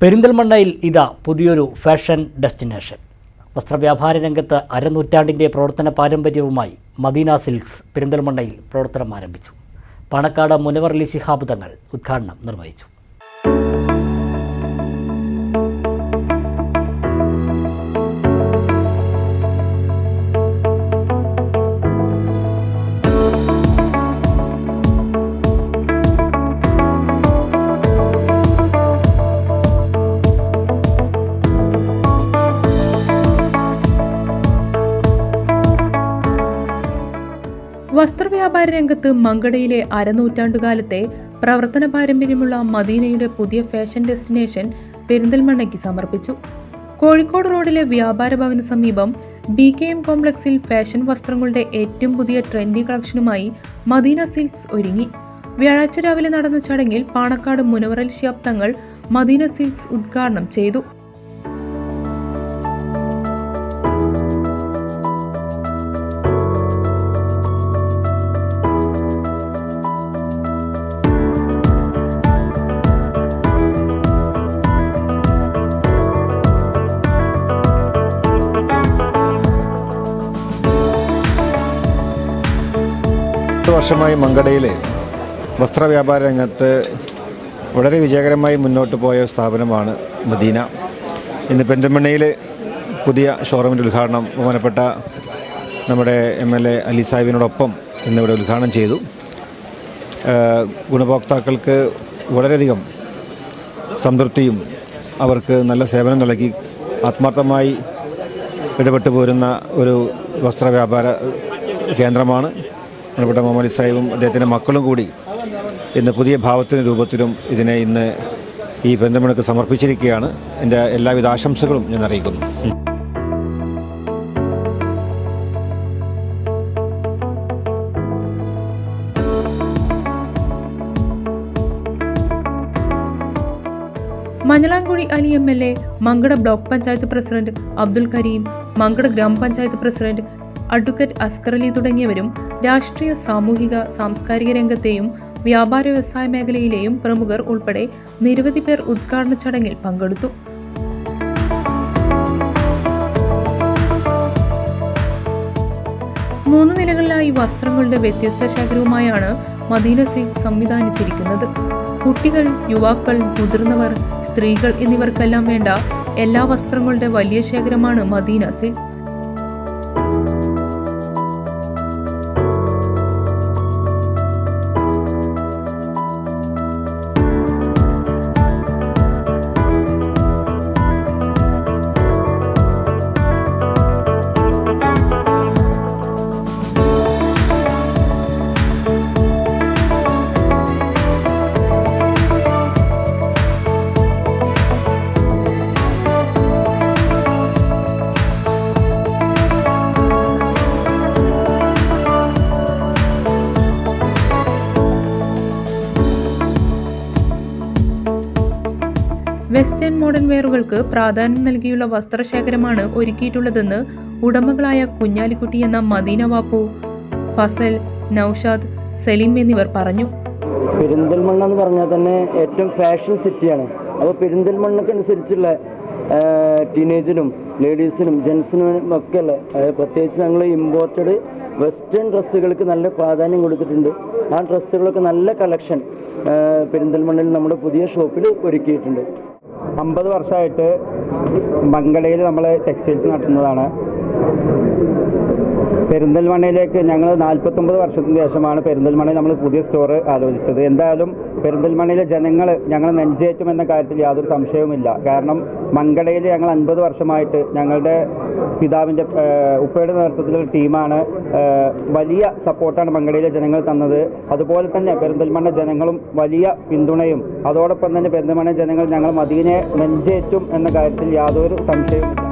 പെരിന്തൽമണ്ണയിൽ ഇതാ പുതിയൊരു ഫാഷൻ ഡെസ്റ്റിനേഷൻ. വസ്ത്രവ്യാപാര രംഗത്ത് അരനൂറ്റാണ്ടിൻ്റെ പ്രവർത്തന പാരമ്പര്യവുമായി മദീന സിൽക്സ് പെരിന്തൽമണ്ണയിൽ പ്രവർത്തനം ആരംഭിച്ചു. പാണക്കാട് മുനവർ അലി ശിഹാബ് തങ്ങൾ ഉദ്ഘാടനം നിർവഹിച്ചു. വസ്ത്രവ്യാപാര രംഗത്ത് മങ്കടയിലെ അരനൂറ്റാണ്ടുകാലത്തെ പ്രവർത്തന പാരമ്പര്യമുള്ള മദീനയുടെ പുതിയ ഫാഷൻ ഡെസ്റ്റിനേഷൻ പെരിന്തൽമണ്ണയ്ക്ക് സമർപ്പിച്ചു. കോഴിക്കോട് റോഡിലെ വ്യാപാര ഭവന് സമീപം BKM കോംപ്ലക്സിൽ ഫാഷൻ വസ്ത്രങ്ങളുടെ ഏറ്റവും പുതിയ ട്രെൻഡി കളക്ഷനുമായി മദീന സിൽക്സ് ഒരുങ്ങി. വ്യാഴാഴ്ച രാവിലെ നടന്ന ചടങ്ങിൽ പാണക്കാട് മുനവർ അലി ശിഹാബ് തങ്ങൾ മദീന സിൽക്സ് ഉദ്ഘാടനം ചെയ്തു. വർഷമായി മങ്കടയിലെ വസ്ത്രവ്യാപാര രംഗത്ത് വളരെ വിജയകരമായി മുന്നോട്ട് പോയ സ്ഥാപനമാണ് മദീന. ഇന്ന് പെരിന്തൽമണ്ണയിൽ പുതിയ ഷോറൂമിൻ്റെ ഉദ്ഘാടനം ബഹുമാനപ്പെട്ട നമ്മുടെ MLA അലി സാഹിബിനോടൊപ്പം ഇന്നിവിടെ ഉദ്ഘാടനം ചെയ്തു. ഗുണഭോക്താക്കൾക്ക് വളരെയധികം സംതൃപ്തിയും അവർക്ക് നല്ല സേവനം നൽകി ആത്മാർത്ഥമായി ഇടപെട്ടു പോരുന്ന ഒരു വസ്ത്രവ്യാപാര കേന്ദ്രമാണ്. ബഹുമാനപ്പെട്ട മുഹമ്മദ് അലി സാഹിബും അദ്ദേഹത്തിൻ്റെ മക്കളും കൂടി ഇന്ന് പുതിയ ഭാവത്തിനും രൂപത്തിലും ഇതിനെ ഇന്ന് ഈ പെരിന്തൽമണ്ണയ്ക്ക് സമർപ്പിച്ചിരിക്കുകയാണ്. എൻ്റെ എല്ലാവിധ ആശംസകളും ഞാൻ അറിയിക്കുന്നു. Manjalamkuzhi Ali MLA, Mankada block panchayat president Abdul Karim, Mankada ഗ്രാമപഞ്ചായത്ത് പ്രസിഡന്റ് അഡ്വക്കേറ്റ് അസ്കർ അലി തുടങ്ങിയവരും രാഷ്ട്രീയ, സാമൂഹിക, സാംസ്കാരിക രംഗത്തെയും വ്യാപാര വ്യവസായ മേഖലയിലെയും പ്രമുഖർ ഉൾപ്പെടെ നിരവധി പേർ ഉദ്ഘാടന ചടങ്ങിൽ പങ്കെടുത്തു. മൂന്ന് നിലകളിലായി വസ്ത്രങ്ങളുടെ വ്യത്യസ്ത ശേഖരവുമായാണ് മദീന സിൽക്സ് സംവിധാനിച്ചിരിക്കുന്നത്. കുട്ടികൾ, യുവാക്കൾ, മുതിർന്നവർ, സ്ത്രീകൾ എന്നിവർക്കെല്ലാം വേണ്ട എല്ലാ വസ്ത്രങ്ങളുടെ വലിയ ശേഖരമാണ് മദീന സിൽക്സ്. വെസ്റ്റേൺ മോഡേൺ വെയറുകൾക്ക് പ്രാധാന്യം നൽകിയുള്ള വസ്ത്രശേഖരമാണ് ഒരുക്കിയിട്ടുള്ളതെന്ന് ഉടമകളായ കുഞ്ഞാലിക്കുട്ടി എന്ന മദീന വാപ്പു, ഫസൽ, നൌഷാദ്, സലീം എന്നിവർ പറഞ്ഞു. പെരിന്തൽമണ്ണ എന്ന് പറഞ്ഞാൽ തന്നെ ഏറ്റവും ഫാഷൻ സിറ്റിയാണ്. അപ്പോൾ പെരിന്തൽമണ്ണക്കനുസരിച്ചുള്ള ടീനേജിനും ലേഡീസിനും ജെൻസിനും ഒക്കെയുള്ള പ്രത്യേകിച്ച് ഞങ്ങൾ ഇമ്പോർട്ടഡ് വെസ്റ്റേൺ ഡ്രസ്സുകൾക്ക് നല്ല പ്രാധാന്യം കൊടുത്തിട്ടുണ്ട്. ആ ഡ്രസ്സുകളൊക്കെ നല്ല കളക്ഷൻ പെരിന്തൽമണ്ണയിൽ നമ്മുടെ പുതിയ ഷോപ്പിൽ ഒരുക്കിയിട്ടുണ്ട്. 50 വർഷമായിട്ട് മങ്കടയിൽ നമ്മൾ ടെക്സ്റ്റൈൽസ് നടത്തുന്നതാണ്. പെരിന്തൽമണ്ണയിലേക്ക് ഞങ്ങൾ 49 വർഷത്തിന് ശേഷമാണ് പെരിന്തൽമണ്ണയിൽ നമ്മൾ പുതിയ സ്റ്റോർ ആലോചിച്ചത്. എന്തായാലും പെരിന്തൽമണ്ണയിലെ ജനങ്ങൾ ഞങ്ങൾ നെഞ്ചേറ്റുമെന്ന കാര്യത്തിൽ യാതൊരു സംശയവുമില്ല. കാരണം മങ്കടയിൽ ഞങ്ങൾ 50 വർഷമായിട്ട് ഞങ്ങളുടെ പിതാവിൻ്റെ ഉപ്പയുടെ നേതൃത്വത്തിലുള്ള ടീമാണ്. വലിയ സപ്പോർട്ടാണ് മങ്കടയിലെ ജനങ്ങൾ തന്നത്. അതുപോലെ തന്നെ പെരിന്തൽമണ്ണ ജനങ്ങളും വലിയ പിന്തുണയും, അതോടൊപ്പം തന്നെ പെരിന്തൽമണ്ണ ജനങ്ങൾ ഞങ്ങൾ മദീനയെ നെഞ്ചേറ്റും എന്ന കാര്യത്തിൽ യാതൊരു സംശയവുമില്ല.